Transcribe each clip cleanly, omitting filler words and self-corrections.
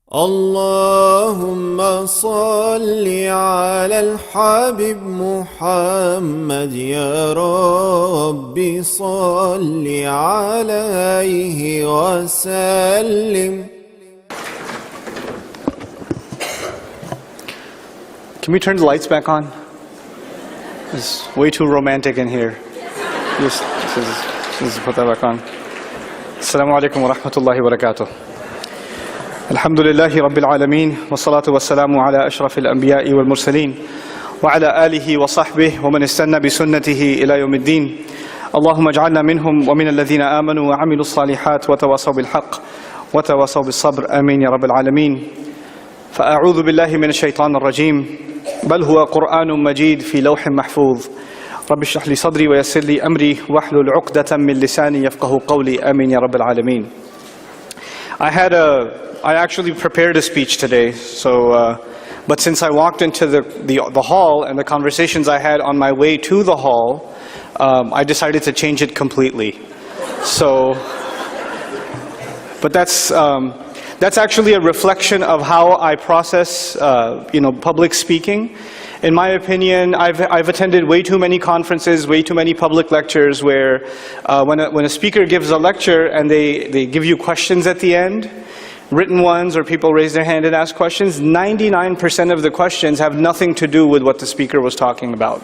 اللهم صل على الحبيب محمد يا رب صل عليه وسلم. Can we turn the lights back on? It's way too romantic in here. Just put that back on. Assalamu alaikum wa rahmatullahi wa barakatuh. Alhamdulillahi rabbil alameen. Wa salatu wa salamu ala ashrafil anbiya'i wal mursaleen. Wa ala alihi wa sahbihi wa man istanna bi sunnatihi ila yawmiddin. Allahumma ij'alna minhum wa min alladhina amanu wa amilu salihat wa tawasaw bil haqq wa tawasaw bis sabr. Ameen ya rabbil alameen. فأعوذ بالله من الشيطان الرجيم بل هو قرآن مجيد في لوح محفوظ رب اشرح لي صدري ويسر لي أمري واحلل عقدة من لساني يفقه قولي آمين يا رب العالمين. I actually prepared a speech today, but since I walked into the hall and the conversations I had on my way to the hall, I decided to change it completely. But that's actually a reflection of how I process, public speaking. In my opinion, I've attended way too many conferences, way too many public lectures where when a speaker gives a lecture and they give you questions at the end, written ones or people raise their hand and ask questions, 99% of the questions have nothing to do with what the speaker was talking about.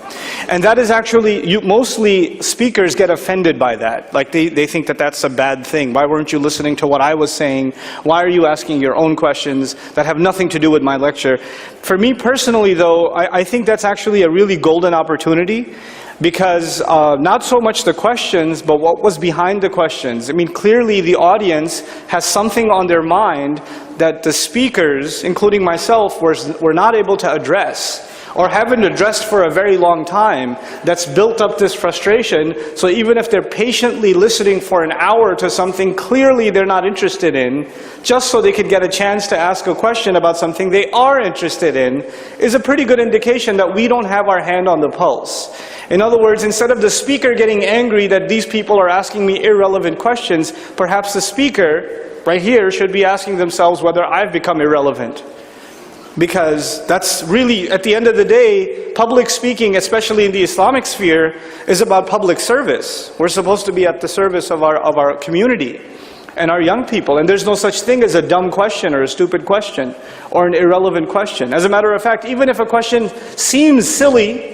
And that is actually, mostly speakers get offended by that. Like they think that that's a bad thing. Why weren't you listening to what I was saying? Why are you asking your own questions that have nothing to do with my lecture? For me personally though, I think that's actually a really golden opportunity. Because not so much the questions, but what was behind the questions. I mean, clearly the audience has something on their mind that the speakers, including myself, were not able to address, or haven't addressed for a very long time, that's built up this frustration. So even if they're patiently listening for an hour to something clearly they're not interested in, just so they could get a chance to ask a question about something they are interested in, is a pretty good indication that we don't have our hand on the pulse. In other words, instead of the speaker getting angry that these people are asking me irrelevant questions, perhaps the speaker, right here, should be asking themselves whether I've become irrelevant. Because that's really, at the end of the day, public speaking, especially in the Islamic sphere, is about public service. We're supposed to be at the service of our community and our young people. And there's no such thing as a dumb question or a stupid question or an irrelevant question. As a matter of fact, even if a question seems silly,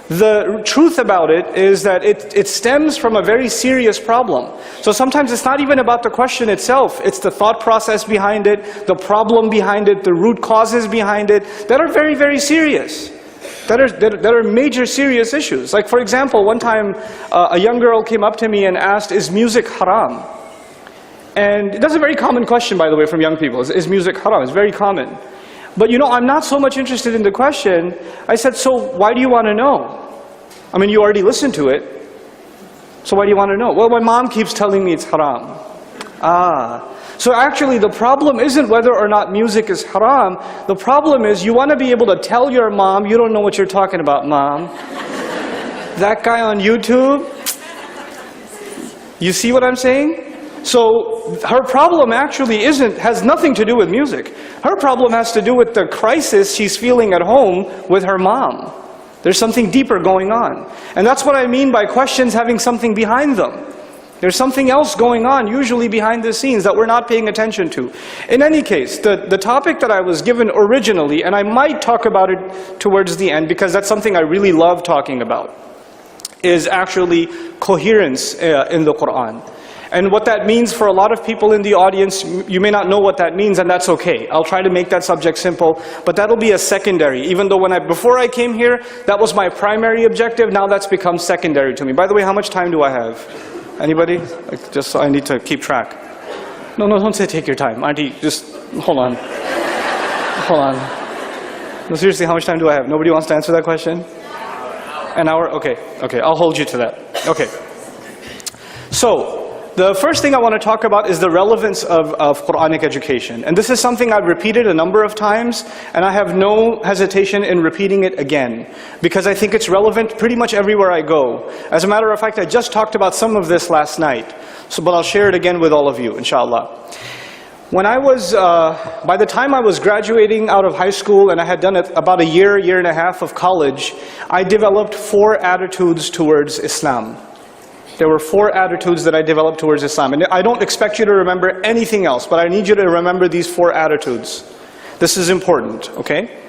the truth about it is that it stems from a very serious problem. So sometimes it's not even about the question itself, it's the thought process behind it, the problem behind it, the root causes behind it, that are very, very serious. That are major serious issues. Like for example, one time a young girl came up to me and asked, is music haram? And that's a very common question, by the way, from young people. Is music haram? It's very common. But I'm not so much interested in the question. I said, so why do you want to know? I mean, you already listened to it. So why do you want to know? Well, my mom keeps telling me it's haram. So actually the problem isn't whether or not music is haram. The problem is you want to be able to tell your mom, you don't know what you're talking about, Mom. That guy on YouTube, you see what I'm saying? So her problem actually has nothing to do with music. Her problem has to do with the crisis she's feeling at home with her mom. There's something deeper going on. And that's what I mean by questions having something behind them. There's something else going on, usually behind the scenes, that we're not paying attention to. In any case, the topic that I was given originally, and I might talk about it towards the end because that's something I really love talking about, is actually coherence in the Qur'an. And what that means for a lot of people in the audience, you may not know what that means, and that's okay. I'll try to make that subject simple, but that'll be a secondary. Even though before I came here, that was my primary objective, now that's become secondary to me. By the way, how much time do I have? Anybody? Just so I need to keep track. No, don't say take your time. Auntie, just hold on. Hold on. No, seriously, how much time do I have? Nobody wants to answer that question? An hour? Okay, I'll hold you to that. Okay. So, the first thing I want to talk about is the relevance of Quranic education. And this is something I've repeated a number of times, and I have no hesitation in repeating it again, because I think it's relevant pretty much everywhere I go. As a matter of fact, I just talked about some of this last night, but I'll share it again with all of you, inshallah. When I was, by the time I was graduating out of high school and I had done about a year and a half of college, I developed 4 attitudes towards Islam. There were 4 attitudes that I developed towards Islam. And I don't expect you to remember anything else, but I need you to remember these 4 attitudes. This is important, okay?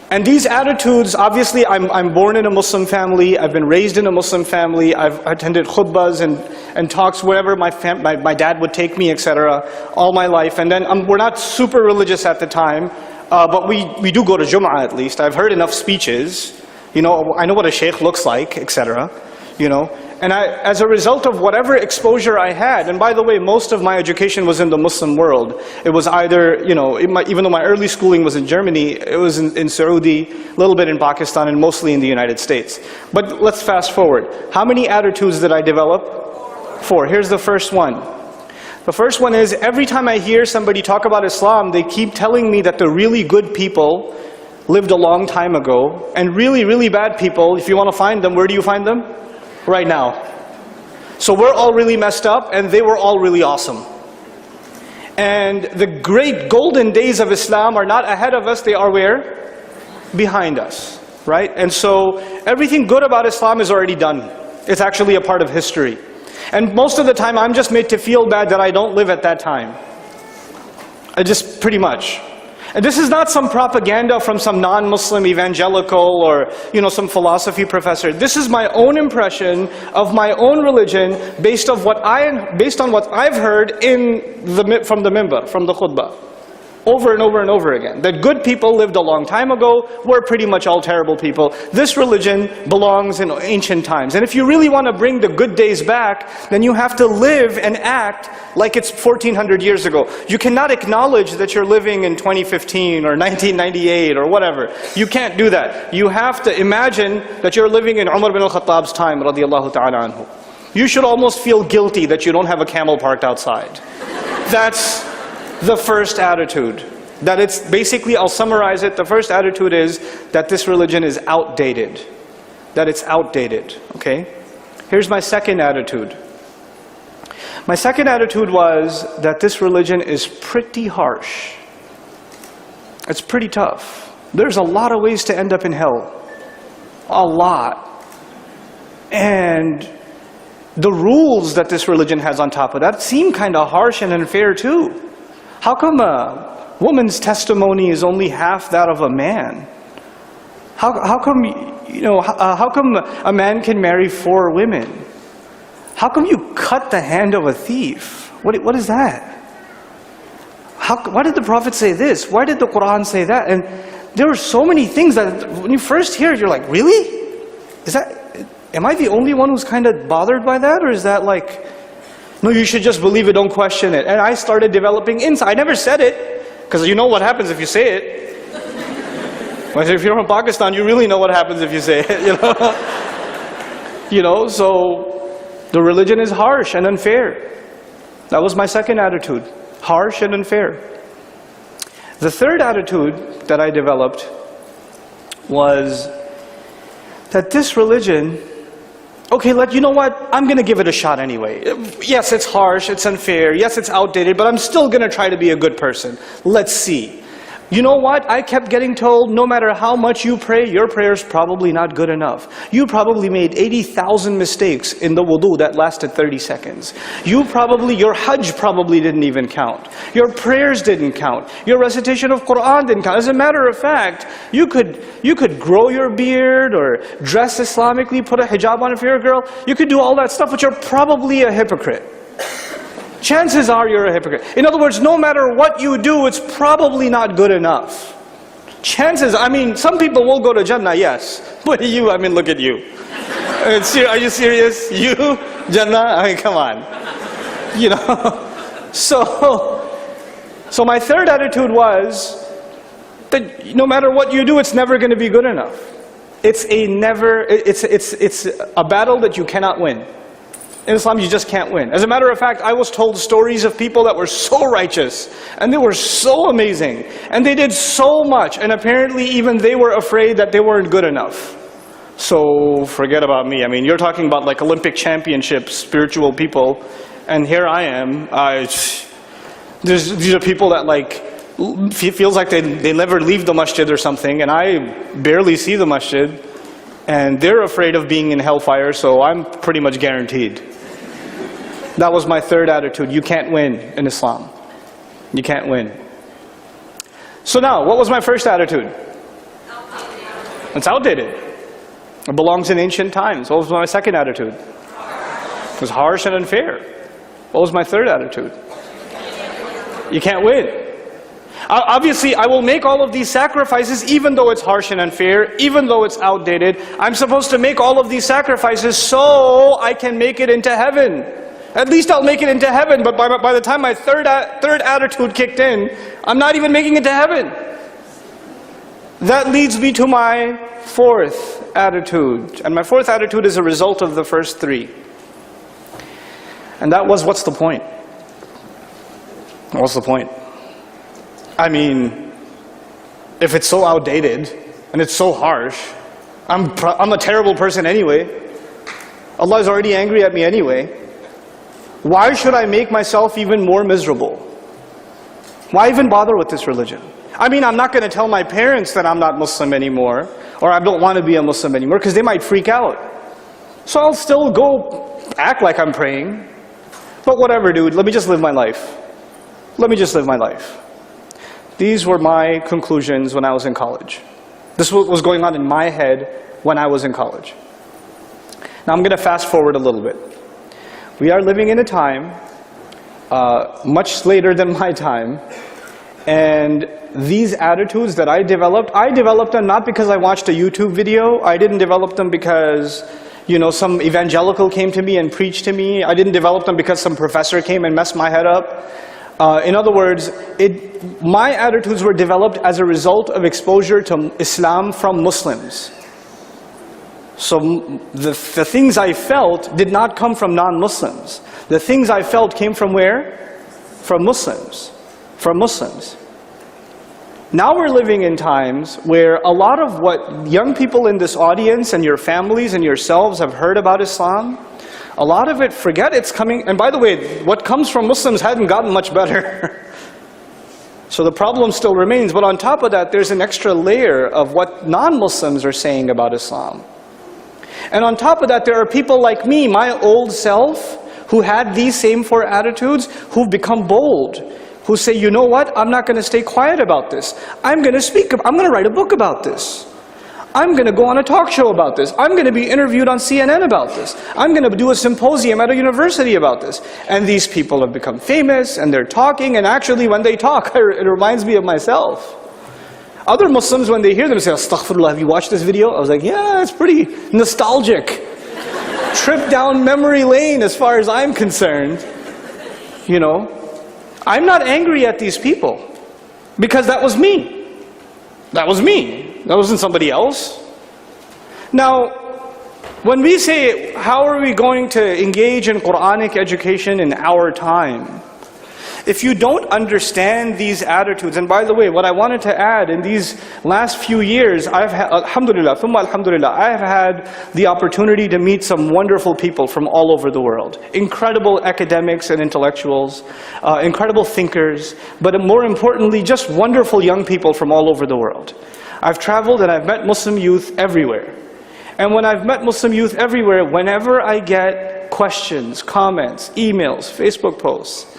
And these attitudes, obviously I'm born in a Muslim family, I've been raised in a Muslim family, I've attended khutbahs and talks wherever my dad would take me, etc. all my life. And then we're not super religious at the time, but we do go to Jum'ah at least. I've heard enough speeches, you know, I know what a sheikh looks like, etc. You know, and as a result of whatever exposure I had, and by the way, most of my education was in the Muslim world. It was either, you know, even though my early schooling was in Germany, it was in Saudi, a little bit in Pakistan, and mostly in the United States. But let's fast forward. How many attitudes did I develop? 4. Here's the first one. The first one is, every time I hear somebody talk about Islam, they keep telling me that the really good people lived a long time ago, and really, really bad people, if you want to find them, where do you find them? Right now. So we're all really messed up and they were all really awesome. And the great golden days of Islam are not ahead of us, they are where? Behind us, right? And so everything good about Islam is already done. It's actually a part of history. And most of the time I'm just made to feel bad that I don't live at that time. Just pretty much. And this is not some propaganda from some non-Muslim evangelical or, you know, some philosophy professor. This is my own impression of my own religion based on what I've heard from the minbar, from the khutbah. Over and over and over again. That good people lived a long time ago, we're pretty much all terrible people. This religion belongs in ancient times. And if you really want to bring the good days back, then you have to live and act like it's 1400 years ago. You cannot acknowledge that you're living in 2015 or 1998 or whatever. You can't do that. You have to imagine that you're living in Umar bin al-Khattab's time, radiyallahu ta'ala anhu. You should almost feel guilty that you don't have a camel parked outside. That's the first attitude. That it's basically, I'll summarize it, the first attitude is that this religion is outdated. That it's outdated, okay? Here's my second attitude. My second attitude was that this religion is pretty harsh. It's pretty tough. There's a lot of ways to end up in hell. A lot. And the rules that this religion has on top of that seem kind of harsh and unfair too. How come a woman's testimony is only half that of a man? How come, you know, how come a man can marry 4 women? How come you cut the hand of a thief? What is that? Why did the Prophet say this? Why did the Qur'an say that? And there were so many things that when you first hear it, you're like, really? Am I the only one who's kind of bothered by that? Or is that like, no, you should just believe it, don't question it. And I started developing insight. I never said it, because you know what happens if you say it. But if you're from Pakistan, you really know what happens if you say it, you know. You know, so the religion is harsh and unfair. That was my second attitude, harsh and unfair. The third attitude that I developed was that this religion, okay, you know what? I'm going to give it a shot anyway. Yes, it's harsh, it's unfair, yes, it's outdated, but I'm still going to try to be a good person. Let's see. You know what? I kept getting told, no matter how much you pray, your prayer's probably not good enough. You probably made 80,000 mistakes in the wudu that lasted 30 seconds. Your Hajj probably didn't even count. Your prayers didn't count. Your recitation of Qur'an didn't count. As a matter of fact, you could grow your beard or dress Islamically, put a hijab on if you're a girl. You could do all that stuff, but you're probably a hypocrite. Chances are you're a hypocrite. In other words, no matter what you do, it's probably not good enough. Chances, I mean, some people will go to Jannah, yes. But you, I mean, look at you. Are you serious? You? Jannah? I mean, come on. You know? So my third attitude was that no matter what you do, it's never going to be good enough. It's a battle that you cannot win. In Islam, you just can't win. As a matter of fact, I was told stories of people that were so righteous, and they were so amazing, and they did so much, and apparently even they were afraid that they weren't good enough. So forget about me. I mean, you're talking about like Olympic championships, spiritual people, and here I am. These are people that like, feels like they never leave the masjid or something, and I barely see the masjid, and they're afraid of being in hellfire, so I'm pretty much guaranteed. That was my third attitude. You can't win in Islam. You can't win. So now, what was my first attitude? It's outdated. It belongs in ancient times. What was my second attitude? It was harsh and unfair. What was my third attitude? You can't win. Obviously, I will make all of these sacrifices even though it's harsh and unfair, even though it's outdated. I'm supposed to make all of these sacrifices so I can make it into heaven. At least I'll make it into heaven, but by the time my third attitude kicked in, I'm not even making it to heaven. That leads me to my fourth attitude. And my fourth attitude is a result of the first three. And that was, what's the point? What's the point? I mean, if it's so outdated and it's so harsh, I'm a terrible person anyway. Allah is already angry at me anyway. Why should I make myself even more miserable? Why even bother with this religion? I mean, I'm not going to tell my parents that I'm not Muslim anymore, or I don't want to be a Muslim anymore, because they might freak out. So I'll still go act like I'm praying. But whatever, dude, let me just live my life. Let me just live my life. These were my conclusions when I was in college. This was going on in my head when I was in college. Now I'm going to fast forward a little bit. We are living in a time much later than my time, and these attitudes that I developed them not because I watched a YouTube video. I didn't develop them because, you know, some evangelical came to me and preached to me. I didn't develop them because some professor came and messed my head up. In other words, my attitudes were developed as a result of exposure to Islam from Muslims. So the things I felt did not come from non-Muslims. The things I felt came from where? From Muslims. From Muslims. Now we're living in times where a lot of what young people in this audience and your families and yourselves have heard about Islam, a lot of it, forget it's coming. And by the way, what comes from Muslims hadn't gotten much better. So the problem still remains. But on top of that, there's an extra layer of what non-Muslims are saying about Islam. And on top of that, there are people like me, my old self, who had these same four attitudes, who've become bold, who say, you know what, I'm not going to stay quiet about this. I'm going to speak, I'm going to write a book about this. I'm going to go on a talk show about this. I'm going to be interviewed on CNN about this. I'm going to do a symposium at a university about this. And these people have become famous, and they're talking, and actually when they talk, it reminds me of myself. Other Muslims, when they hear them, say, Astaghfirullah, have you watched this video? I was like, yeah, it's pretty nostalgic. Trip down memory lane as far as I'm concerned. You know, I'm not angry at these people, because that was me. That was me. That wasn't somebody else. Now, when we say, how are we going to engage in Quranic education in our time? If you don't understand these attitudes, and by the way, what I wanted to add, in these last few years, I've had, alhamdulillah, thumma alhamdulillah, I have had the opportunity to meet some wonderful people from all over the world. Incredible academics and intellectuals, incredible thinkers, but more importantly, just wonderful young people from all over the world. I've traveled and I've met Muslim youth everywhere. And when I've met Muslim youth everywhere, whenever I get questions, comments, emails, Facebook posts,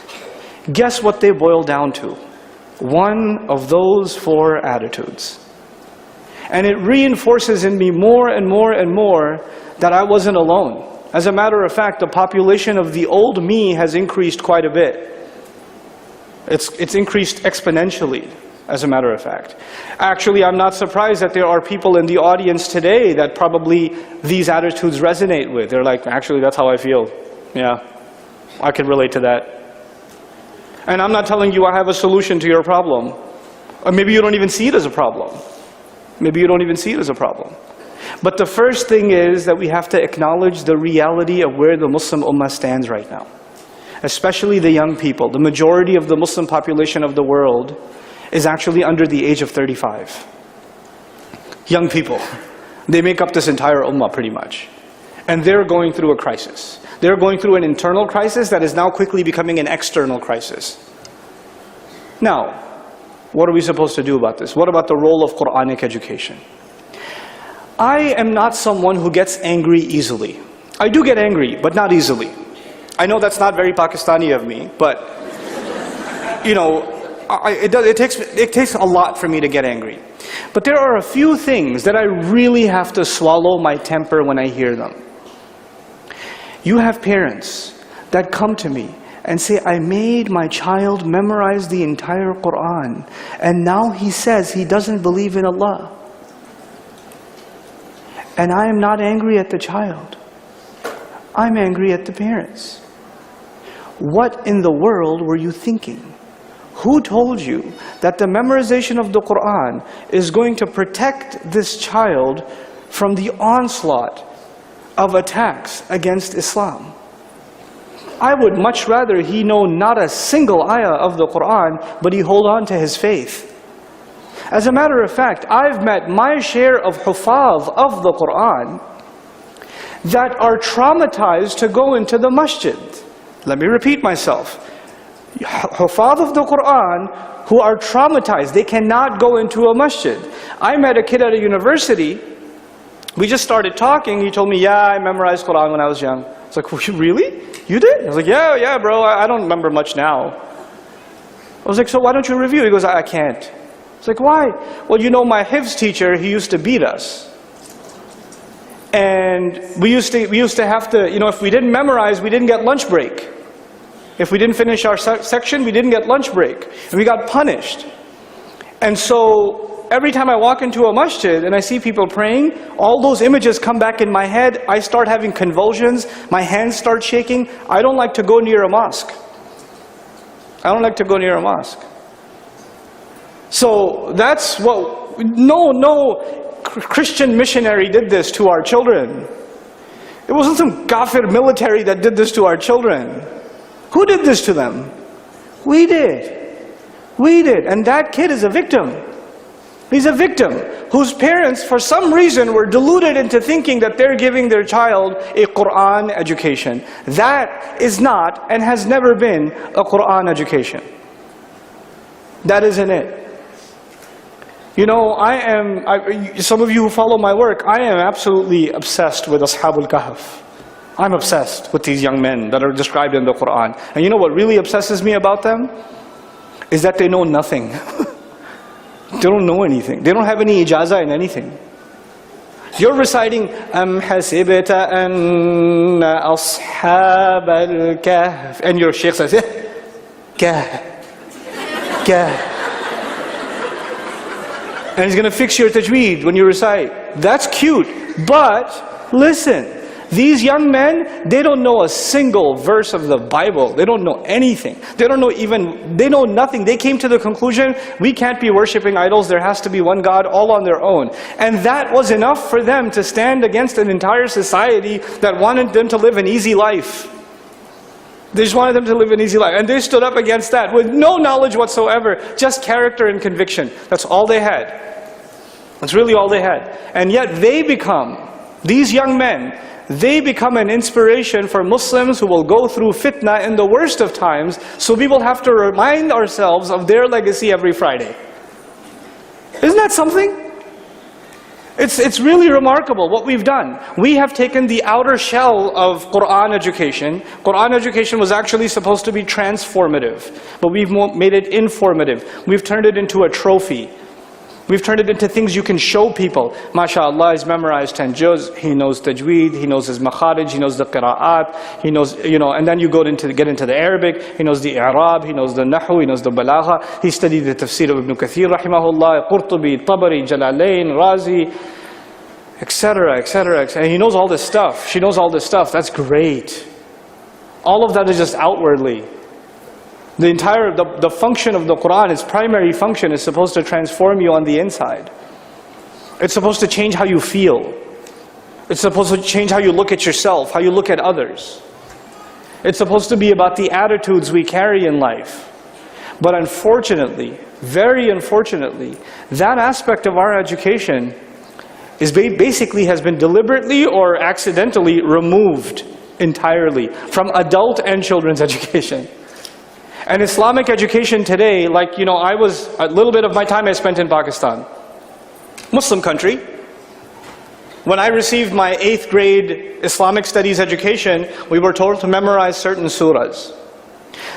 guess what they boil down to? One of those four attitudes. And it reinforces in me more and more and more that I wasn't alone. As a matter of fact, the population of the old me has increased quite a bit. It's increased exponentially, as a matter of fact. Actually, I'm not surprised that there are people in the audience today that probably these attitudes resonate with. They're like, actually, that's how I feel. Yeah, I can relate to that. And I'm not telling you I have a solution to your problem. Or maybe you don't even see it as a problem. Maybe you don't even see it as a problem. But the first thing is that we have to acknowledge the reality of where the Muslim Ummah stands right now. Especially the young people. The majority of the Muslim population of the world is actually under the age of 35. Young people. They make up this entire Ummah pretty much. And they're going through a crisis. They're going through an internal crisis that is now quickly becoming an external crisis. Now, what are we supposed to do about this? What about the role of Quranic education? I am not someone who gets angry easily. I do get angry, but not easily. I know that's not very Pakistani of me, but you know, it takes a lot for me to get angry. But there are a few things that I really have to swallow my temper when I hear them. You have parents that come to me and say, I made my child memorize the entire Qur'an, and now he says he doesn't believe in Allah. And I am not angry at the child. I'm angry at the parents. What in the world were you thinking? Who told you that the memorization of the Qur'an is going to protect this child from the onslaught of attacks against Islam? I would much rather he know not a single ayah of the Qur'an, but he hold on to his faith. As a matter of fact, I've met my share of hufaz of the Qur'an that are traumatized to go into the masjid. Let me repeat myself. Hufaz of the Qur'an who are traumatized, they cannot go into a masjid. I met a kid at a university. We just started talking. He told me, yeah, I memorized Qur'an when I was young. I was like, really? You did? I was like, yeah, bro, I don't remember much now. I was like, so why don't you review? He goes, I can't. I was like, why? Well, you know, my hifz teacher, he used to beat us. And we used to have to, you know, if we didn't memorize, we didn't get lunch break. If we didn't finish our section, we didn't get lunch break. And we got punished. And so, every time I walk into a masjid and I see people praying, all those images come back in my head. I start having convulsions. My hands start shaking. I don't like to go near a mosque. I don't like to go near a mosque. So, that's what, no Christian missionary did this to our children. It wasn't some kafir military that did this to our children. Who did this to them? We did. We did. And that kid is a victim. He's a victim whose parents, for some reason, were deluded into thinking that they're giving their child a Qur'an education. That is not and has never been a Qur'an education. That isn't it. You know, some of you who follow my work, I am absolutely obsessed with Ashabul Kahf. I'm obsessed with these young men that are described in the Qur'an. And you know what really obsesses me about them? Is that they know nothing. They don't know anything. They don't have any ijazah in anything. You're reciting, Am hasibta anna ashab al-kahf. And your shaykh says, Kahf. And he's going to fix your tajweed when you recite. That's cute. But, listen. These young men, they don't know a single verse of the Bible. They don't know anything. They know nothing. They came to the conclusion, we can't be worshipping idols. There has to be one God, all on their own. And that was enough for them to stand against an entire society that wanted them to live an easy life. They just wanted them to live an easy life. And they stood up against that with no knowledge whatsoever, just character and conviction. That's all they had. That's really all they had. And yet they become, these young men, they become an inspiration for Muslims who will go through fitna in the worst of times, so we will have to remind ourselves of their legacy every Friday. Isn't that something? It's really remarkable what we've done. We have taken the outer shell of Qur'an education. Qur'an education was actually supposed to be transformative, but we've made it informative. We've turned it into a trophy. We've turned it into things you can show people. MashaAllah, he's memorized 10 juz, he knows tajweed, he knows his makharij, he knows the qira'at, he knows, you know, and then you get into the Arabic, he knows the i'rab, he knows the nahu, he knows the balagha, he studied the tafsir of Ibn Kathir, rahimahullah, Qurtubi, Tabari, Jalalain, Razi, etc., etc., etc. And he knows all this stuff. She knows all this stuff. That's great. All of that is just outwardly. The function of the Qur'an, its primary function is supposed to transform you on the inside. It's supposed to change how you feel. It's supposed to change how you look at yourself, how you look at others. It's supposed to be about the attitudes we carry in life. But unfortunately, very unfortunately, that aspect of our education is basically has been deliberately or accidentally removed entirely from adult and children's education. And Islamic education today, like, I was, a little bit of my time I spent in Pakistan. Muslim country. When I received my 8th grade Islamic studies education, we were told to memorize certain surahs.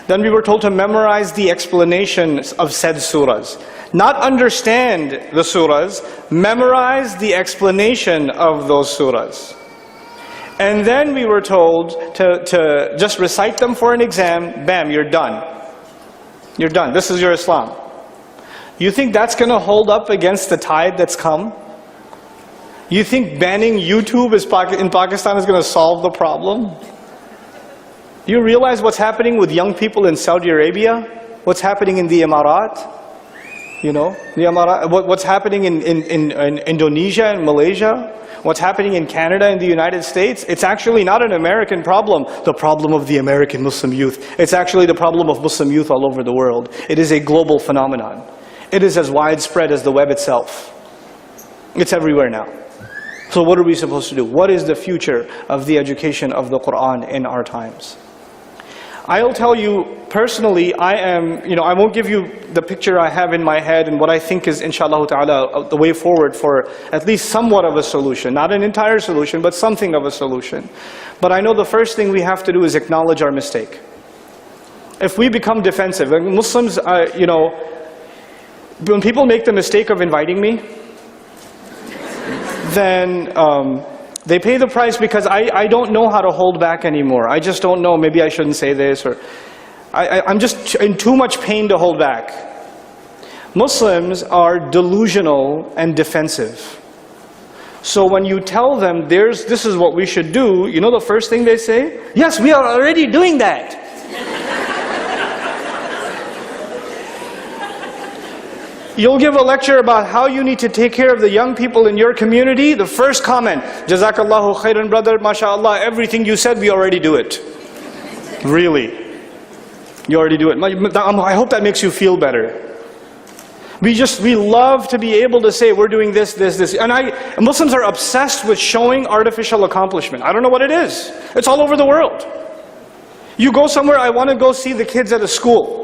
Then we were told to memorize the explanations of said surahs. Not understand the surahs, memorize the explanation of those surahs. And then we were told to just recite them for an exam, bam, you're done. You're done, this is your Islam. You think that's going to hold up against the tide that's come? You think banning YouTube in Pakistan is going to solve the problem? Do you realize what's happening with young people in Saudi Arabia? What's happening in the Emirat? The Emirat. What's happening in Indonesia and Malaysia? What's happening in Canada and the United States? It's actually not an American problem, the problem of the American Muslim youth. It's actually the problem of Muslim youth all over the world. It is a global phenomenon. It is as widespread as the web itself. It's everywhere now. So what are we supposed to do? What is the future of the education of the Qur'an in our times? I'll tell you personally, I won't give you the picture I have in my head and what I think is, inshallah ta'ala, the way forward for at least somewhat of a solution. Not an entire solution, but something of a solution. But I know the first thing we have to do is acknowledge our mistake. If we become defensive, like Muslims, when people make the mistake of inviting me, then they pay the price because I don't know how to hold back anymore. I just don't know, maybe I shouldn't say this, or I'm just in too much pain to hold back. Muslims are delusional and defensive. So when you tell them this is what we should do, you know the first thing they say? Yes, we are already doing that. You'll give a lecture about how you need to take care of the young people in your community. The first comment, Jazakallahu khairan brother, mashallah, everything you said, we already do it. Really. You already do it. I hope that makes you feel better. We love to be able to say, we're doing this, this, this. And Muslims are obsessed with showing artificial accomplishment. I don't know what it is. It's all over the world. You go somewhere, I want to go see the kids at a school.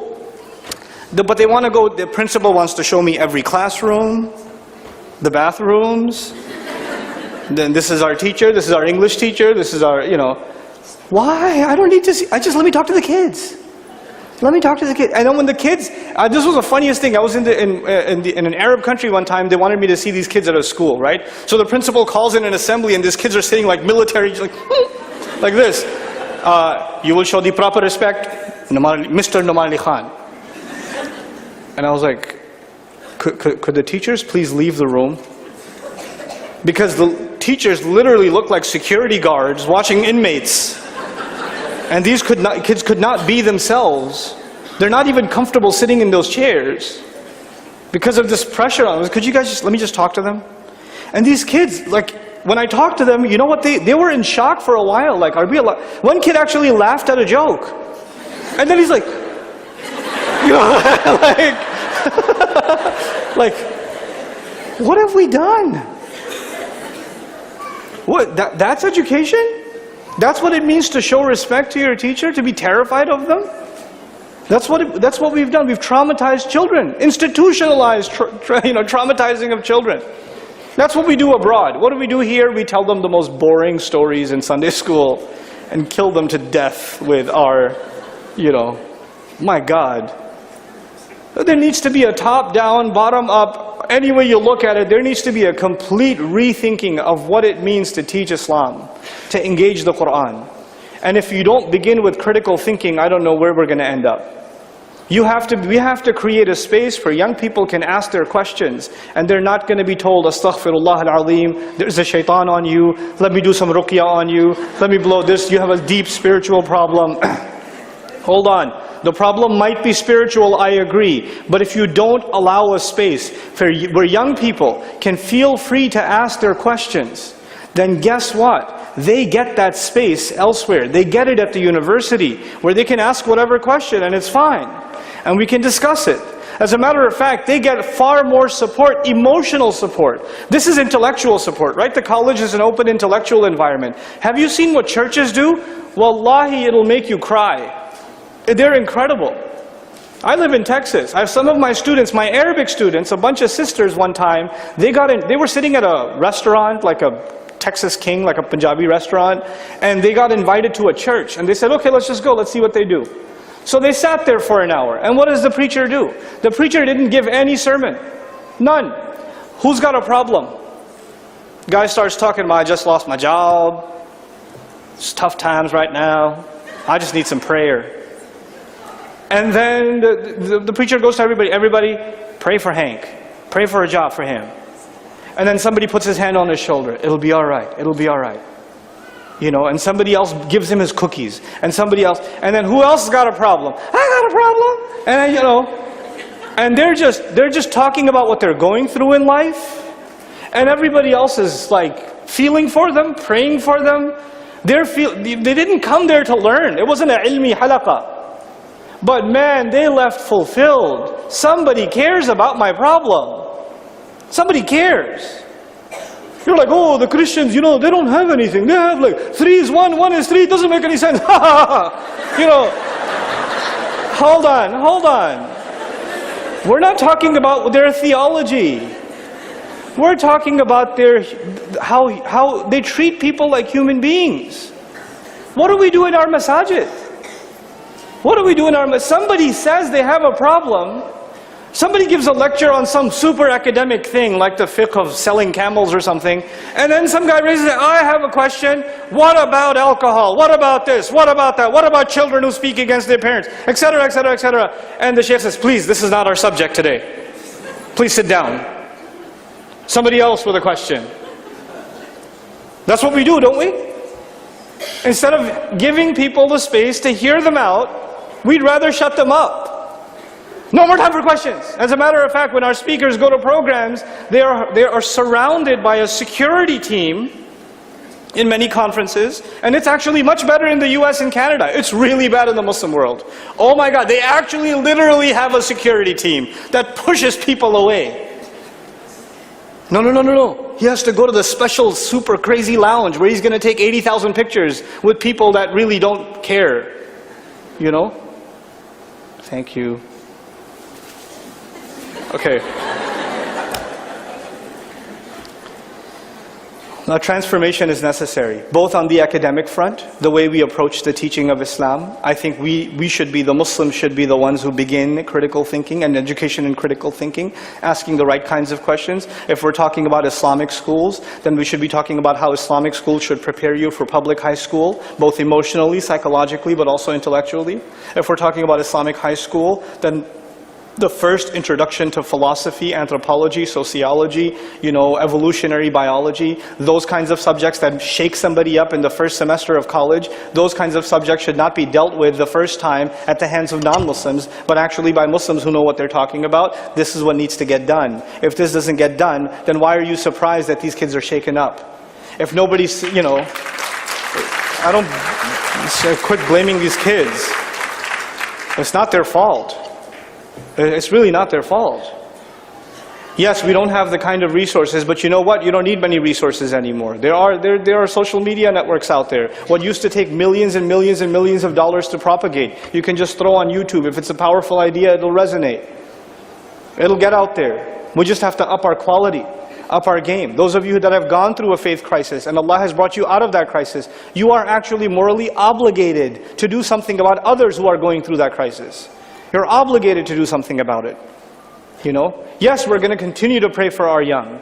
But they want to go, the principal wants to show me every classroom, the bathrooms. Then this is our teacher, this is our English teacher, this is our, Why? I don't need to see, let me talk to the kids. Let me talk to the kids. And then when the kids, this was the funniest thing. I was in an Arab country one time, they wanted me to see these kids at a school, right? So the principal calls in an assembly and these kids are sitting like military, like this. You will show the proper respect, Mr. Nouman Khan. And I was like, could the teachers please leave the room? Because the teachers literally look like security guards watching inmates. And these kids could not be themselves. They're not even comfortable sitting in those chairs because of this pressure on them. Could you guys let me just talk to them? And these kids, like, when I talked to them, you know what, they were in shock for a while. Like, are we allowed? One kid actually laughed at a joke. And then he's like, like, what have we done? What? That's education? That's what it means to show respect to your teacher, to be terrified of them? That's what we've done. We've traumatized children, institutionalized traumatizing of children. That's what we do abroad. What do we do here? We tell them the most boring stories in Sunday school and kill them to death with our, my God. There needs to be a top-down, bottom-up, any way you look at it, there needs to be a complete rethinking of what it means to teach Islam, to engage the Qur'an. And if you don't begin with critical thinking, I don't know where we're going to end up. We have to create a space where young people can ask their questions, and they're not going to be told, Astaghfirullah al-Azim, there's a shaitan on you, let me do some ruqyah on you, let me blow this, you have a deep spiritual problem. Hold on. The problem might be spiritual, I agree. But if you don't allow a space where young people can feel free to ask their questions, then guess what? They get that space elsewhere. They get it at the university, where they can ask whatever question and it's fine. And we can discuss it. As a matter of fact, they get far more support, emotional support. This is intellectual support, right? The college is an open intellectual environment. Have you seen what churches do? Wallahi, it'll make you cry. They're incredible. I live in Texas. I have some of my students, my Arabic students, a bunch of sisters one time, they were sitting at a restaurant, like a Texas King, like a Punjabi restaurant, and they got invited to a church. And they said, okay, let's just go, let's see what they do. So they sat there for an hour. And what does the preacher do? The preacher didn't give any sermon. None. Who's got a problem? Guy starts talking about, I just lost my job. It's tough times right now. I just need some prayer. And then the preacher goes to everybody, pray for Hank. Pray for a job for him. And then somebody puts his hand on his shoulder. It'll be all right. It'll be all right. You know, and somebody else gives him his cookies. And somebody else. And then who else has got a problem? I got a problem. And then, you know, and they're just talking about what they're going through in life. And everybody else is like feeling for them, praying for them. They didn't come there to learn. It wasn't an ilmi halaqa. But man, they left fulfilled. Somebody cares about my problem. Somebody cares. You're like, oh, the Christians, you know, they don't have anything. They have like 3 is 1, 1 is 3. It doesn't make any sense. You know, hold on. We're not talking about their theology. We're talking about how they treat people like human beings. What do we do in our masajid? What do we do in our... Somebody says they have a problem. Somebody gives a lecture on some super academic thing, like the fiqh of selling camels or something. And then some guy raises it, I have a question. What about alcohol? What about this? What about that? What about children who speak against their parents? Etc., etc., etc. And the shaykh says, please, this is not our subject today. Please sit down. Somebody else with a question. That's what we do, don't we? Instead of giving people the space to hear them out, we'd rather shut them up. No more time for questions. As a matter of fact, when our speakers go to programs, they are surrounded by a security team in many conferences, and it's actually much better in the US and Canada. It's really bad in the Muslim world. Oh my God, they actually literally have a security team that pushes people away. No. He has to go to the special super crazy lounge where he's going to take 80,000 pictures with people that really don't care. You know? Thank you. Okay. Now, transformation is necessary, both on the academic front, the way we approach the teaching of Islam. I think the Muslims should be the ones who begin critical thinking and education in critical thinking, asking the right kinds of questions. If we're talking about Islamic schools, then we should be talking about how Islamic schools should prepare you for public high school, both emotionally, psychologically, but also intellectually. If we're talking about Islamic high school, then the first introduction to philosophy, anthropology, sociology, you know, evolutionary biology, those kinds of subjects that shake somebody up in the first semester of college, those kinds of subjects should not be dealt with the first time at the hands of non-Muslims, but actually by Muslims who know what they're talking about. This is what needs to get done. If this doesn't get done, then why are you surprised that these kids are shaken up? If nobody's, you know, quit blaming these kids. It's not their fault. It's really not their fault. Yes, we don't have the kind of resources, but you know what? You don't need many resources anymore. There are social media networks out there. What used to take millions and millions and millions of dollars to propagate, you can just throw on YouTube. If it's a powerful idea, it'll resonate. It'll get out there. We just have to up our quality, up our game. Those of you that have gone through a faith crisis and Allah has brought you out of that crisis, you are actually morally obligated to do something about others who are going through that crisis. You're obligated to do something about it. You know? Yes, we're going to continue to pray for our young.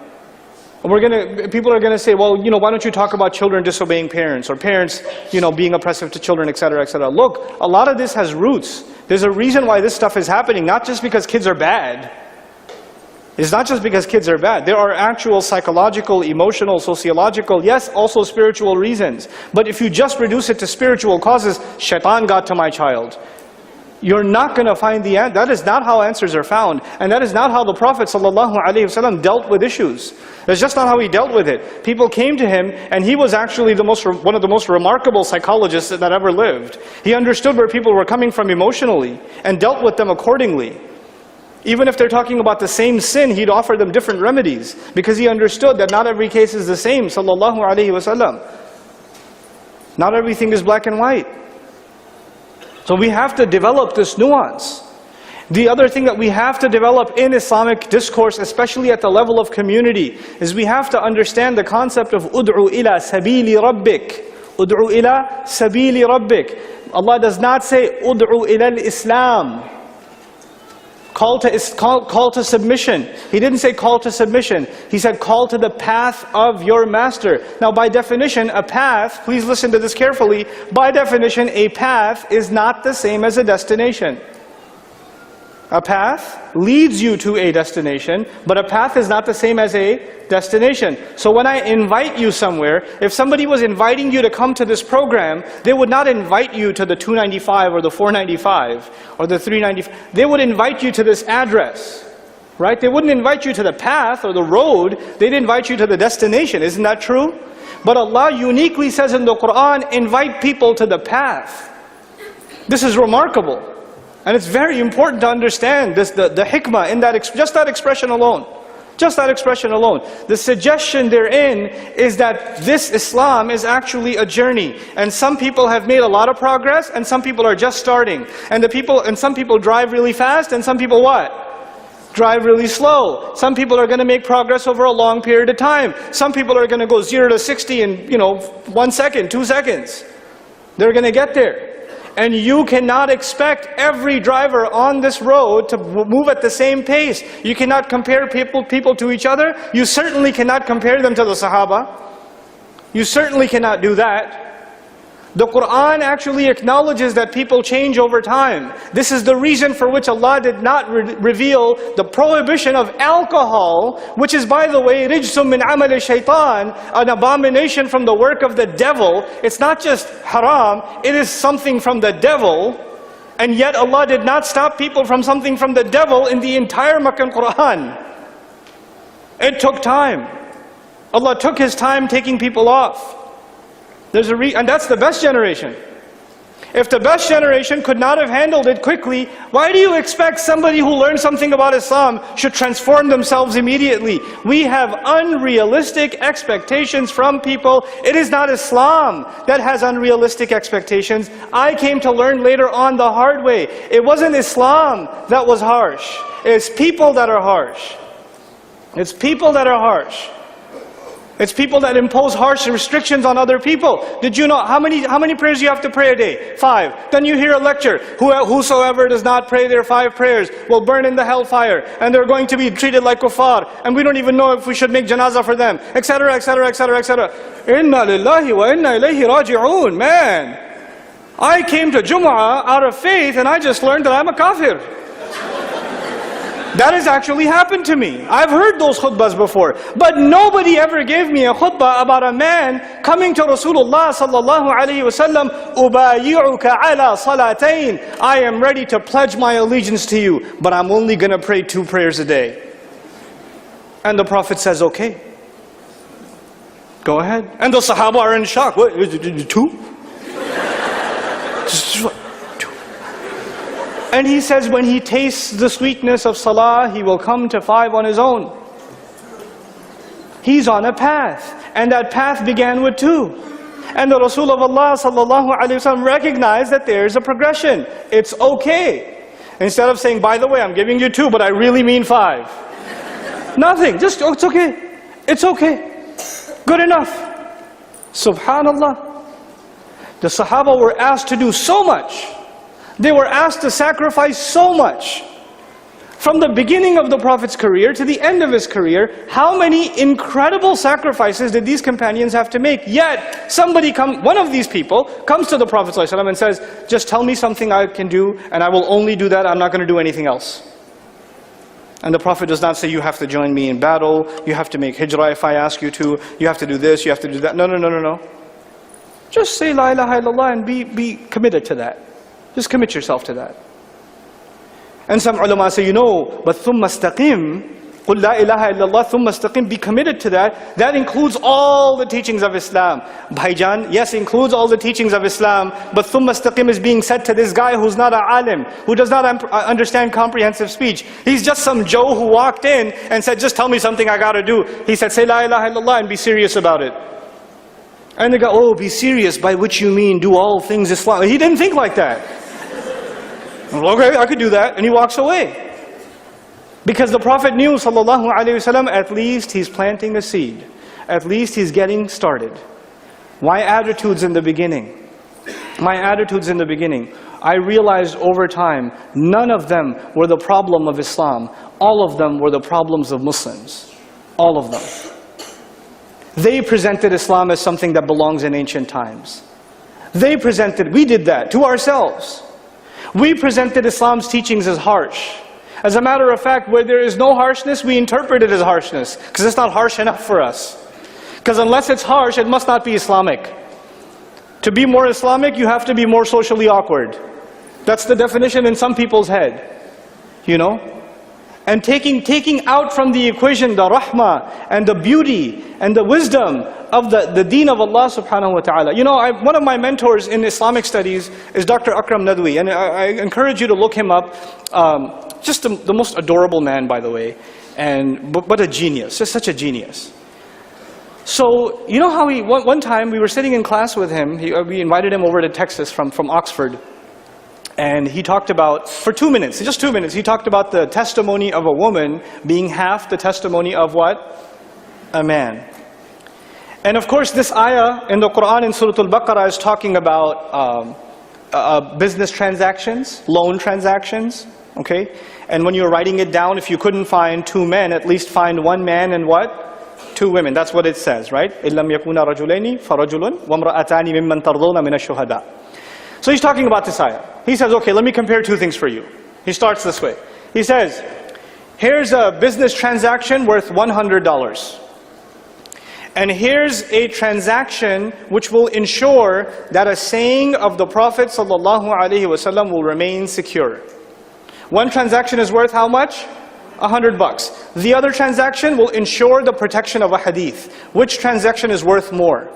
People are going to say, well, you know, why don't you talk about children disobeying parents, or parents, you know, being oppressive to children, etc., etc. Look, a lot of this has roots. There's a reason why this stuff is happening, not just because kids are bad. It's not just because kids are bad. There are actual psychological, emotional, sociological, yes, also spiritual reasons. But if you just reduce it to spiritual causes, shaitan got to my child, you're not going to find the answer. That is not how answers are found. And that is not how the Prophet ﷺ dealt with issues. That's just not how he dealt with it. People came to him, and he was actually one of the most remarkable psychologists that ever lived. He understood where people were coming from emotionally, and dealt with them accordingly. Even if they're talking about the same sin, he'd offer them different remedies, because he understood that not every case is the same, ﷺ. Not everything is black and white. So we have to develop this nuance. The other thing that we have to develop in Islamic discourse, especially at the level of community, is we have to understand the concept of ud'u ila sabili rabbik. Ud'u ila sabili rabbik. Allah does not say ud'u ila al-Islam. Call to submission. He didn't say call to submission. He said call to the path of your master. Now by definition, a path, please listen to this carefully, by definition, a path is not the same as a destination. A path leads you to a destination, but a path is not the same as a destination. So when I invite you somewhere, if somebody was inviting you to come to this program, they would not invite you to the 295 or the 495 or the 395. They would invite you to this address, right? They wouldn't invite you to the path or the road. They'd invite you to the destination. Isn't that true? But Allah uniquely says in the Qur'an, invite people to the path. This is remarkable. And it's very important to understand this, the hikmah in that, just that expression alone. Just that expression alone. The suggestion therein is that this Islam is actually a journey. And some people have made a lot of progress, and some people are just starting. And some people drive really fast, and some people what? Drive really slow. Some people are going to make progress over a long period of time. Some people are going to go 0 to 60 in 1 second, 2 seconds. They're going to get there. And you cannot expect every driver on this road to move at the same pace. You cannot compare people to each other. You certainly cannot compare them to the Sahaba. You certainly cannot do that. The Qur'an actually acknowledges that people change over time. This is the reason for which Allah did not reveal the prohibition of alcohol, which is, by the way, rijsum min amal shaitan, an abomination from the work of the devil. It's not just haram, it is something from the devil. And yet Allah did not stop people from something from the devil in the entire Meccan Qur'an. It took time. Allah took His time taking people off. And that's the best generation. If the best generation could not have handled it quickly, why do you expect somebody who learned something about Islam should transform themselves immediately? We have unrealistic expectations from people. It is not Islam that has unrealistic expectations. I came to learn later on the hard way. It wasn't Islam that was harsh. It's people that are harsh. It's people that are harsh. It's people that impose harsh restrictions on other people. Did you know how many prayers you have to pray a day? 5. Then you hear a lecture. Whosoever does not pray their 5 prayers will burn in the hellfire, and they're going to be treated like kuffar, and we don't even know if we should make janazah for them, etc., etc., etc., etc. Inna lillahi wa inna ilayhi raji'un. Man, I came to Jumu'ah out of faith, and I just learned that I'm a kafir. That has actually happened to me. I've heard those khutbahs before. But nobody ever gave me a khutbah about a man coming to Rasulullah sallallahu alayhi wa sallam, ubayi'uka ala salatayn. I am ready to pledge my allegiance to you, but I'm only going to pray 2 prayers a day. And the Prophet says, okay. Go ahead. And the Sahaba are in shock. What, 2? And he says when he tastes the sweetness of salah, he will come to 5 on his own. He's on a path. And that path began with 2. And the Rasul of Allah sallallahu alaihi wasallam recognized that there's a progression. It's okay. Instead of saying, by the way, I'm giving you 2, but I really mean 5. Nothing. Just, oh, it's okay. It's okay. Good enough. Subhanallah. The Sahaba were asked to do so much. They were asked to sacrifice so much. From the beginning of the Prophet's career to the end of his career, how many incredible sacrifices did these companions have to make? Yet, one of these people comes to the Prophet ﷺ and says, just tell me something I can do, and I will only do that, I'm not going to do anything else. And the Prophet does not say, you have to join me in battle, you have to make hijrah if I ask you to, you have to do this, you have to do that. No, no, no, no, no. Just say la ilaha illallah and be committed to that. Just commit yourself to that. And some ulama say, but thumma istaqim, qul la ilaha illallah thumma istaqim, be committed to that. That includes all the teachings of Islam. Bhaijan, yes, includes all the teachings of Islam, but thumma istaqim is being said to this guy who's not an alim, who does not understand comprehensive speech. He's just some Joe who walked in and said, just tell me something I gotta do. He said, say la ilaha illallah and be serious about it. And they go, oh, be serious, by which you mean do all things Islam. He didn't think like that. Okay, I could do that. And he walks away. Because the Prophet knew, sallallahu alaihi wasallam, at least he's planting a seed. At least he's getting started. My attitudes in the beginning. My attitudes in the beginning. I realized over time, none of them were the problem of Islam. All of them were the problems of Muslims. All of them. They presented Islam as something that belongs in ancient times. We did that to ourselves. We presented Islam's teachings as harsh. As a matter of fact, where there is no harshness, we interpret it as harshness. Because it's not harsh enough for us. Because unless it's harsh, it must not be Islamic. To be more Islamic, you have to be more socially awkward. That's the definition in some people's head. You know? And taking out from the equation the rahmah and the beauty and the wisdom of the deen of Allah subhanahu wa ta'ala. You know, one of my mentors in Islamic studies is Dr. Akram Nadwi. And I encourage you to look him up. Just the most adorable man, by the way. But a genius, just such a genius. So, you know how one time we were sitting in class with him, we invited him over to Texas from Oxford. And he talked about, for 2 minutes, just 2 minutes, he talked about the testimony of a woman being half the testimony of what? A man. And of course this ayah in the Qur'an in Surah Al-Baqarah is talking about business transactions, loan transactions, okay? And when you're writing it down, if you couldn't find 2 men, at least find 1 man and what? 2 women. That's what it says, right? إِلَّمْ يَكُونَ رَجُلَيْنِ فَرَجُلٌ وَامْرَأَتَانِ مِمَّنْ تَرْضَوْنَ مِنَ الشُّهَدَاءِ. So he's talking about this ayah. He says, okay, let me compare 2 things for you. He starts this way. He says, here's a business transaction worth $100. And here's a transaction which will ensure that a saying of the Prophet ﷺ will remain secure. One transaction is worth how much? $100. The other transaction will ensure the protection of a hadith. Which transaction is worth more?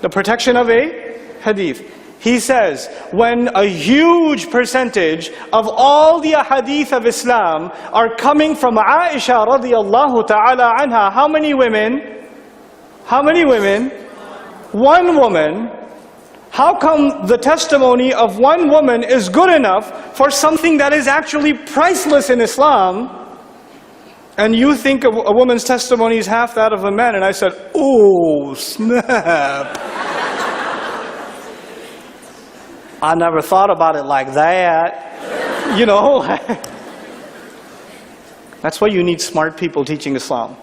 The protection of a hadith. He says, when a huge percentage of all the hadith of Islam are coming from Aisha radiyallahu ta'ala anha, how many women? How many women? 1 woman. How come the testimony of 1 woman is good enough for something that is actually priceless in Islam? And you think a woman's testimony is half that of a man. And I said, oh, snap. I never thought about it like that. You know. That's why you need smart people teaching Islam.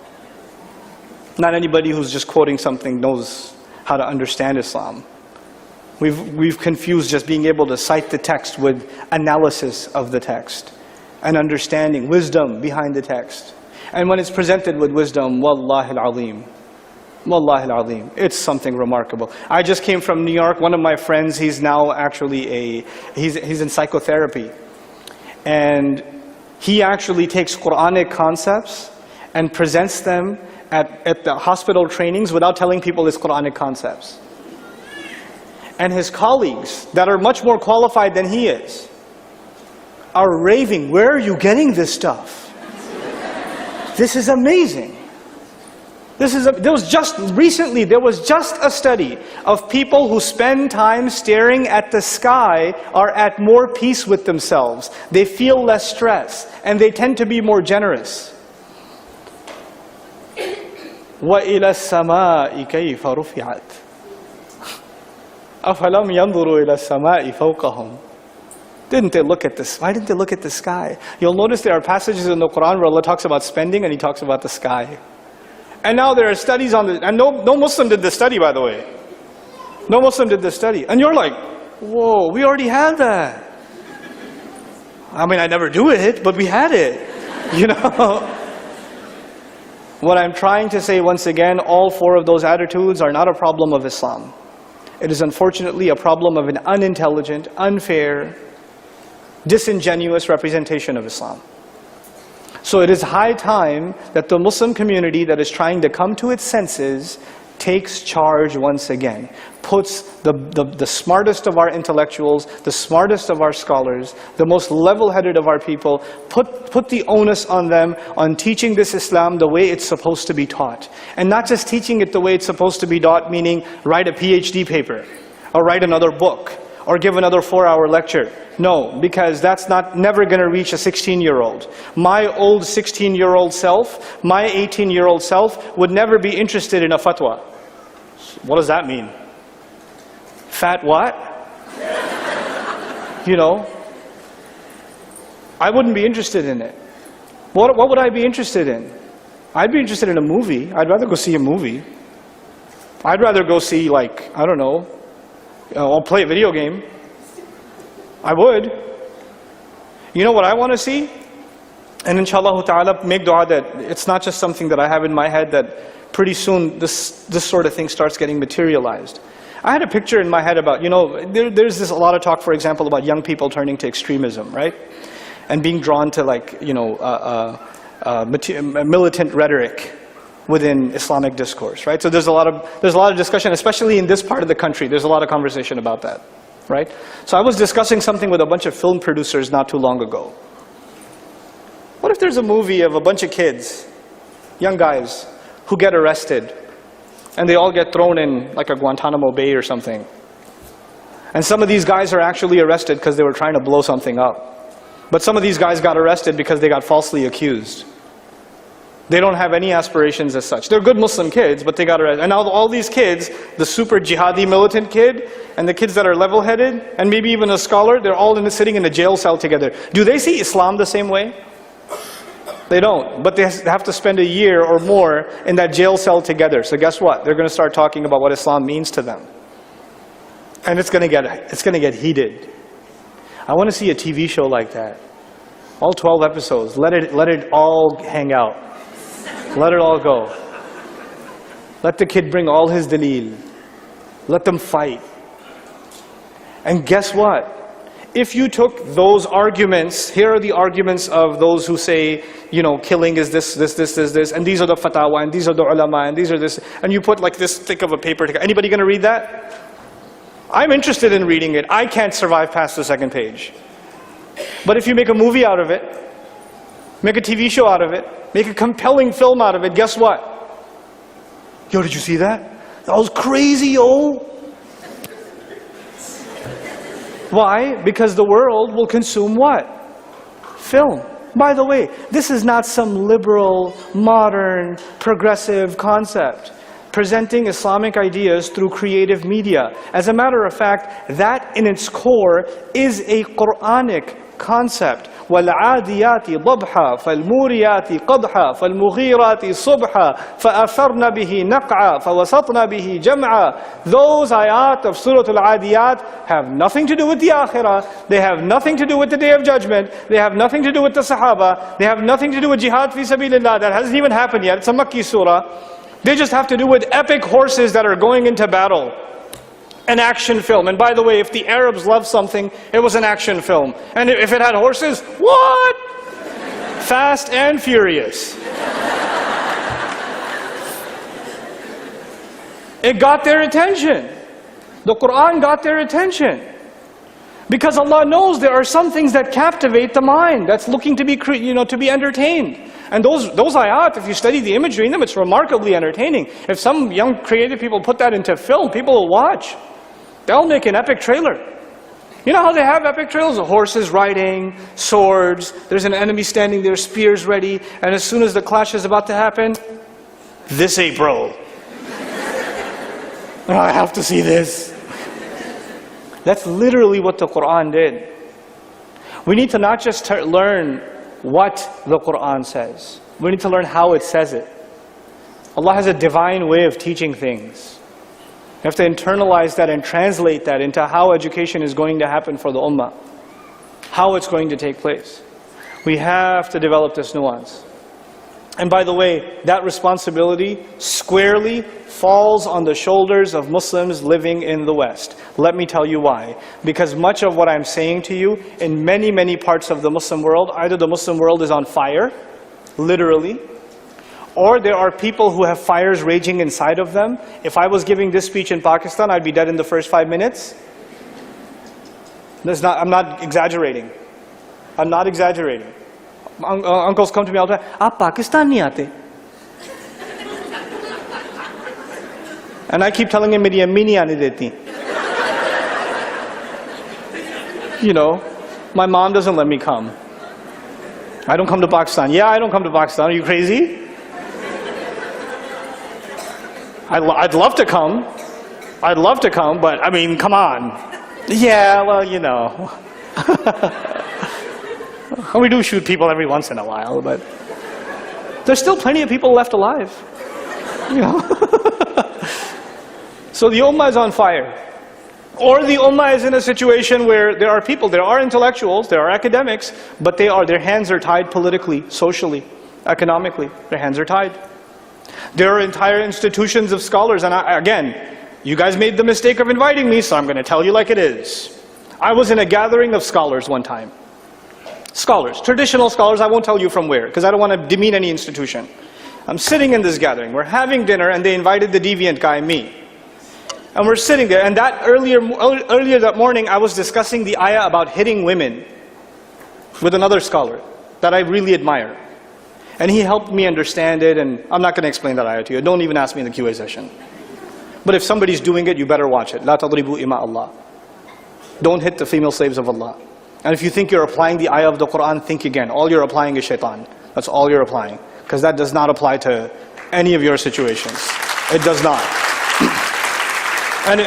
Not anybody who's just quoting something knows how to understand Islam. We've confused just being able to cite the text with analysis of the text and understanding, wisdom behind the text. And when it's presented with wisdom, wallahi al-azim, wallahi al-azim, it's something remarkable. I just came from New York. One of my friends, he's now actually he's in psychotherapy. And he actually takes Quranic concepts and presents them at the hospital trainings without telling people it's Quranic concepts. And his colleagues that are much more qualified than he is are raving, where are you getting this stuff? This is amazing. There was just a study of people who spend time staring at the sky are at more peace with themselves. They feel less stress and they tend to be more generous. وَإِلَى السَّمَاءِ كَيْفَ رُفِعَتْ أَفَلَمْ يَنْظُرُوا إِلَى السَّمَاءِ فَوْقَهُمْ. Didn't they look at this? Why didn't they look at the sky? You'll notice there are passages in the Qur'an where Allah talks about spending and He talks about the sky. And now there are studies on this, and no Muslim did this study, by the way. No Muslim did this study. And you're like, whoa, we already had that. I mean, I never do it, but we had it. You know? What I'm trying to say once again, all 4 of those attitudes are not a problem of Islam. It is unfortunately a problem of an unintelligent, unfair, disingenuous representation of Islam. So it is high time that the Muslim community that is trying to come to its senses takes charge once again. Puts the smartest of our intellectuals, the smartest of our scholars, the most level-headed of our people, put the onus on them on teaching this Islam the way it's supposed to be taught. And not just teaching it the way it's supposed to be taught, meaning write a PhD paper, or write another book, or give another 4-hour lecture. No, because that's never going to reach a 16-year-old. My old 16-year-old self, my 18-year-old self would never be interested in a fatwa. What does that mean? Fat what? You know, I wouldn't be interested in it. What would I be interested in? I'd be interested in a movie. I'd rather go see a movie. I'd rather go see, like, I don't know, I'll play a video game. I would. You know what I want to see? And inshallah ta'ala, make dua that it's not just something that I have in my head, that pretty soon this sort of thing starts getting materialized. I had a picture in my head about, you know, there's a lot of talk, for example, about young people turning to extremism, right? And being drawn to, like, you know, militant rhetoric within Islamic discourse, right? So there's a lot of discussion, especially in this part of the country. There's a lot of conversation about that, right? So I was discussing something with a bunch of film producers not too long ago. What if there's a movie of a bunch of kids, young guys, who get arrested, and they all get thrown in like a Guantanamo Bay or something? And some of these guys are actually arrested because they were trying to blow something up. But some of these guys got arrested because they got falsely accused. They don't have any aspirations as such. They're good Muslim kids, but they got arrested. And now all these kids, the super jihadi militant kid, and the kids that are level-headed, and maybe even a scholar, they're all sitting in a jail cell together. Do they see Islam the same way? They don't, but they have to spend a year or more in that jail cell together. So guess what? They're going to start talking about what Islam means to them. And it's going to get heated. I want to see a TV show like that. All 12 episodes. Let it all hang out. Let it all go. Let the kid bring all his daleel. Let them fight. And guess what? If you took those arguments, here are the arguments of those who say, you know, killing is this, and these are the fatwa, and these are the ulama, and these are this, and you put like this thick of a paper together. Anybody going to read that? I'm interested in reading it. I can't survive past the second page. But if you make a movie out of it, make a TV show out of it, make a compelling film out of it, guess what? Yo, did you see that? That was crazy, yo. Why? Because the world will consume what? Film. By the way, this is not some liberal, modern, progressive concept. Presenting Islamic ideas through creative media. As a matter of fact, that in its core is a Qur'anic concept. وَالْعَادِيَاتِ ضَبْحًا فَالْمُورِيَاتِ قَدْحًا فَالْمُغِيرَاتِ صُبْحًا فَأَثَرْنَ بِهِ نَقْعًا فَوَسَطْنَ بِهِ جَمْعًا. Those ayat of Surah Al-Adiyat have nothing to do with the Akhirah. They have nothing to do with the Day of Judgment. They have nothing to do with the Sahaba. They have nothing to do with jihad fi sabilillah. That hasn't even happened yet. It's a Makki surah. They just have to do with epic horses that are going into battle. An action film. And by the way, if the Arabs loved something, it was an action film. And if it had horses, what? Fast and Furious. It got their attention. The Qur'an got their attention. Because Allah knows there are some things that captivate the mind, that's looking to be, to be entertained. And those ayat, if you study the imagery in them, it's remarkably entertaining. If some young creative people put that into film, people will watch. They'll make an epic trailer. You know how they have epic trailers? Horses riding, swords, there's an enemy standing there, spears ready, and as soon as the clash is about to happen, this ain't bro. I have to see this. That's literally what the Qur'an did. We need to not just learn what the Qur'an says. We need to learn how it says it. Allah has a divine way of teaching things. You have to internalize that and translate that into how education is going to happen for the ummah. How it's going to take place. We have to develop this nuance. And by the way, that responsibility squarely falls on the shoulders of Muslims living in the West. Let me tell you why. Because much of what I'm saying to you, in many, many parts of the Muslim world, either the Muslim world is on fire, literally, or there are people who have fires raging inside of them. If I was giving this speech in Pakistan, I'd be dead in the first 5 minutes. I'm not exaggerating. I'm not exaggerating. Uncles come to me all the time, "Aap Pakistan nahi aate." And I keep telling him, "Meri ammi nahi aane deti." You know, my mom doesn't let me come. I don't come to Pakistan. Yeah, I don't come to Pakistan. Are you crazy? I'd love to come. I'd love to come, but I mean, come on. Yeah, well, you know. We do shoot people every once in a while, but there's still plenty of people left alive. You know? So the ummah is on fire. Or the ummah is in a situation where there are people, there are intellectuals, there are academics, but their hands are tied politically, socially, economically. Their hands are tied. There are entire institutions of scholars, and again, you guys made the mistake of inviting me, so I'm going to tell you like it is. I was in a gathering of scholars one time. Scholars, traditional scholars, I won't tell you from where, because I don't want to demean any institution. I'm sitting in this gathering, we're having dinner, and they invited the deviant guy, me. And we're sitting there, and that earlier that morning, I was discussing the ayah about hitting women with another scholar that I really admire. And he helped me understand it, and I'm not going to explain that ayah to you. Don't even ask me in the QA session. But if somebody's doing it, you better watch it. لَا تَضْرِبُوا إِمَاءَ اللَّهِ. Don't hit the female slaves of Allah. And if you think you're applying the ayah of the Qur'an, think again. All you're applying is shaitan. That's all you're applying. Because that does not apply to any of your situations. It does not. And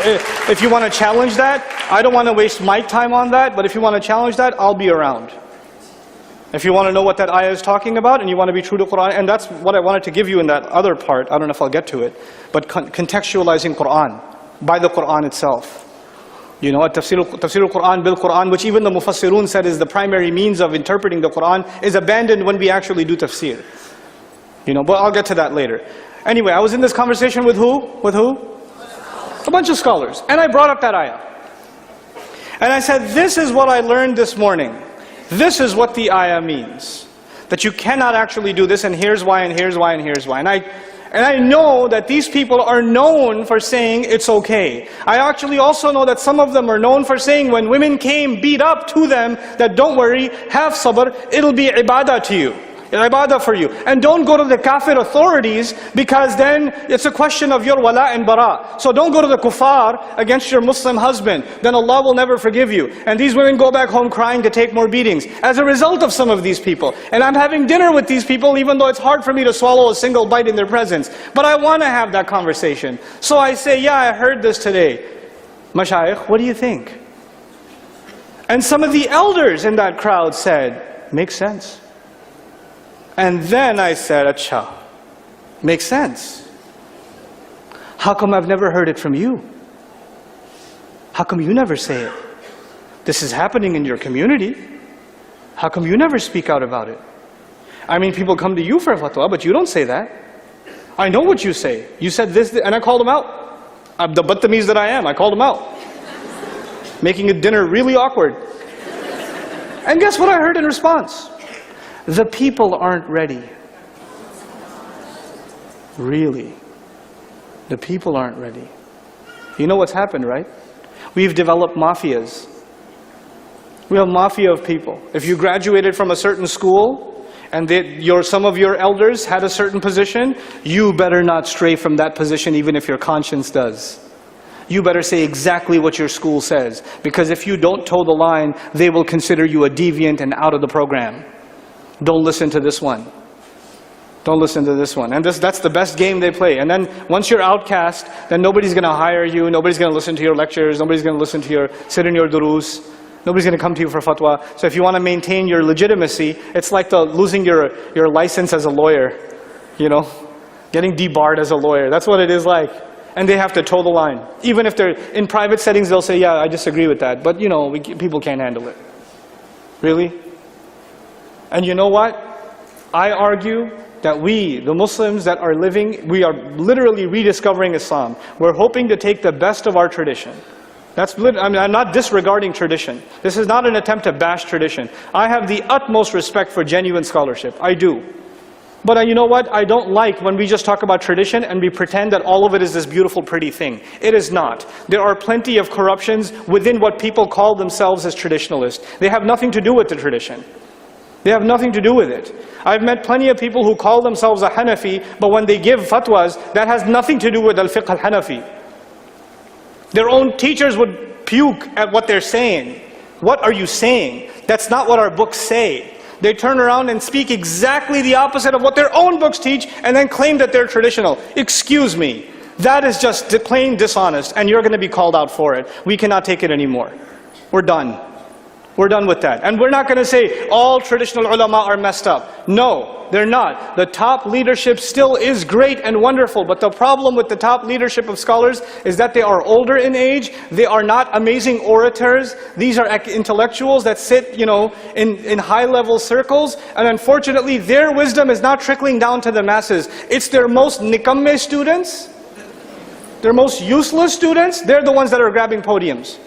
if you want to challenge that, I don't want to waste my time on that, but if you want to challenge that, I'll be around. If you want to know what that ayah is talking about, and you want to be true to Qur'an, and that's what I wanted to give you in that other part, I don't know if I'll get to it, but contextualizing Qur'an, by the Qur'an itself. You know, tafsir al-Qur'an bil-Qur'an, which even the Mufassirun said is the primary means of interpreting the Qur'an, is abandoned when we actually do tafsir. You know, but I'll get to that later. Anyway, I was in this conversation with who? With who? A bunch of scholars. And I brought up that ayah. And I said, this is what I learned this morning. This is what the ayah means. That you cannot actually do this, and here's why, and here's why, and here's why. And I know that these people are known for saying it's okay. I actually also know that some of them are known for saying when women came beat up to them, that don't worry, have sabr, it'll be ibadah to you. Ibadah for you. And don't go to the kafir authorities, because then it's a question of your wala and bara. So don't go to the kuffar against your Muslim husband. Then Allah will never forgive you. And these women go back home crying to take more beatings as a result of some of these people. And I'm having dinner with these people, even though it's hard for me to swallow a single bite in their presence. But I want to have that conversation. So I say, yeah, I heard this today. Mashayikh, what do you think? And some of the elders in that crowd said, makes sense. And then I said, Acha, makes sense. How come I've never heard it from you? How come you never say it? This is happening in your community. How come you never speak out about it? I mean, people come to you for fatwa, but you don't say that. I know what you say. You said this, and I called them out. I'm the battamiz that I am, I called them out. Making a dinner really awkward. And guess what I heard in response? The people aren't ready. Really. The people aren't ready. You know what's happened, right? We've developed mafias. We have mafia of people. If you graduated from a certain school, and some of your elders had a certain position, you better not stray from that position even if your conscience does. You better say exactly what your school says. Because if you don't toe the line, they will consider you a deviant and out of the program. Don't listen to this one. Don't listen to this one. And that's the best game they play. And then once you're outcast, then nobody's going to hire you, nobody's going to listen to your lectures, nobody's going to listen to sit in your durus, nobody's going to come to you for fatwa. So if you want to maintain your legitimacy, it's like losing your license as a lawyer, you know, getting debarred as a lawyer. That's what it is like. And they have to toe the line. Even if they're in private settings, they'll say, yeah, I disagree with that. But you know, people can't handle it. Really? And you know what? I argue that we, the Muslims that are living, we are literally rediscovering Islam. We're hoping to take the best of our tradition. I'm not disregarding tradition. This is not an attempt to bash tradition. I have the utmost respect for genuine scholarship. I do. But you know what? I don't like when we just talk about tradition and we pretend that all of it is this beautiful, pretty thing. It is not. There are plenty of corruptions within what people call themselves as traditionalists. They have nothing to do with the tradition. They have nothing to do with it. I've met plenty of people who call themselves a Hanafi, but when they give fatwas, that has nothing to do with al-fiqh al-Hanafi. Their own teachers would puke at what they're saying. What are you saying? That's not what our books say. They turn around and speak exactly the opposite of what their own books teach and then claim that they're traditional. Excuse me. That is just plain dishonest, and you're going to be called out for it. We cannot take it anymore. We're done. We're done with that. And we're not going to say all traditional ulama are messed up. No, they're not. The top leadership still is great and wonderful, but the problem with the top leadership of scholars is that they are older in age, they are not amazing orators, these are intellectuals that sit, in high-level circles, and unfortunately their wisdom is not trickling down to the masses. It's their most nikamme students, their most useless students, they're the ones that are grabbing podiums.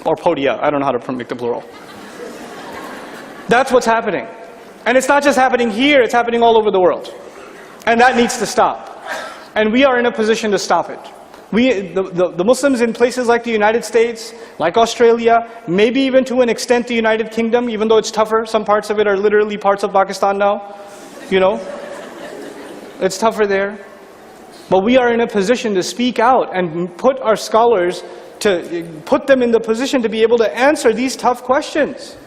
Or podia, I don't know how to make the plural. That's what's happening. And it's not just happening here, it's happening all over the world. And that needs to stop. And we are in a position to stop it. The Muslims in places like the United States, like Australia, maybe even to an extent the United Kingdom, even though it's tougher, some parts of it are literally parts of Pakistan now, It's tougher there. But we are in a position to speak out and put our scholars, to put them in the position to be able to answer these tough questions.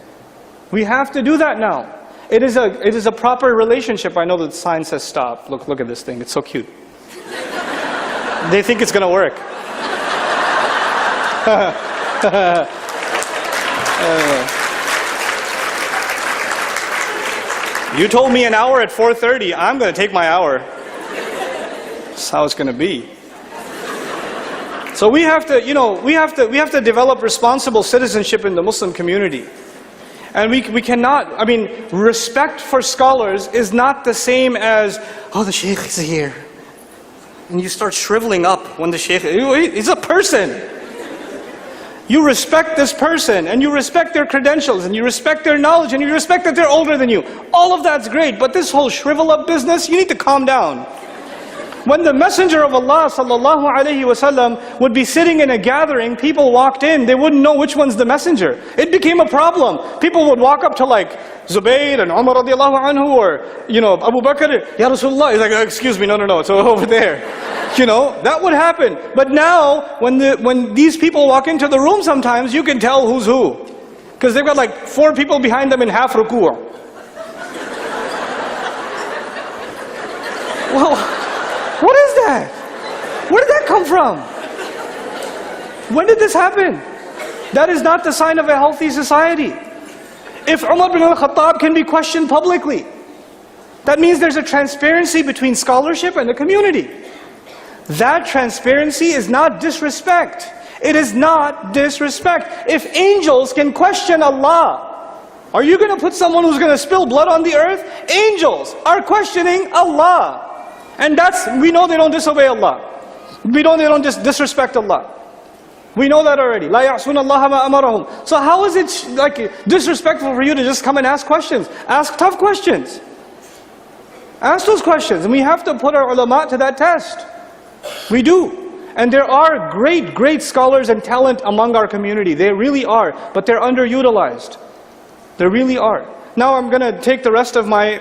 We have to do that now. It is a proper relationship. I know that the sign says stop. Look at this thing. It's so cute. They think it's going to work. You told me an hour at 4:30. I'm going to take my hour. That's how it's going to be. So we have to develop responsible citizenship in the Muslim community. And we cannot, respect for scholars is not the same as, oh, the sheikh is here. And you start shriveling up when the sheikh, he's a person. You respect this person, and you respect their credentials, and you respect their knowledge, and you respect that they're older than you. All of that's great, but this whole shrivel up business, you need to calm down. When the Messenger of Allah ﷺ would be sitting in a gathering, people walked in, they wouldn't know which one's the messenger. It became a problem. People would walk up to like Zubayr and Umar radiallahu anhu, or Abu Bakr, Ya Rasulullah. He's like, excuse me, no, it's over there. That would happen. But now, when these people walk into the room sometimes, you can tell who's who. Because they've got like 4 people behind them in half ruku'. Well, what is that? Where did that come from? When did this happen? That is not the sign of a healthy society. If Umar bin al-Khattab can be questioned publicly, that means there's a transparency between scholarship and the community. That transparency is not disrespect. It is not disrespect. If angels can question Allah, are you going to put someone who's going to spill blood on the earth? Angels are questioning Allah. And we know they don't disobey Allah. We know they don't disrespect Allah. We know that already. لا يعصون الله ما أمرهم. So how is it disrespectful for you to just come and ask questions? Ask tough questions. Ask those questions. And we have to put our ulama to that test. We do. And there are great scholars and talent among our community. They really are. But they're underutilized. They really are. Now I'm going to take the rest of my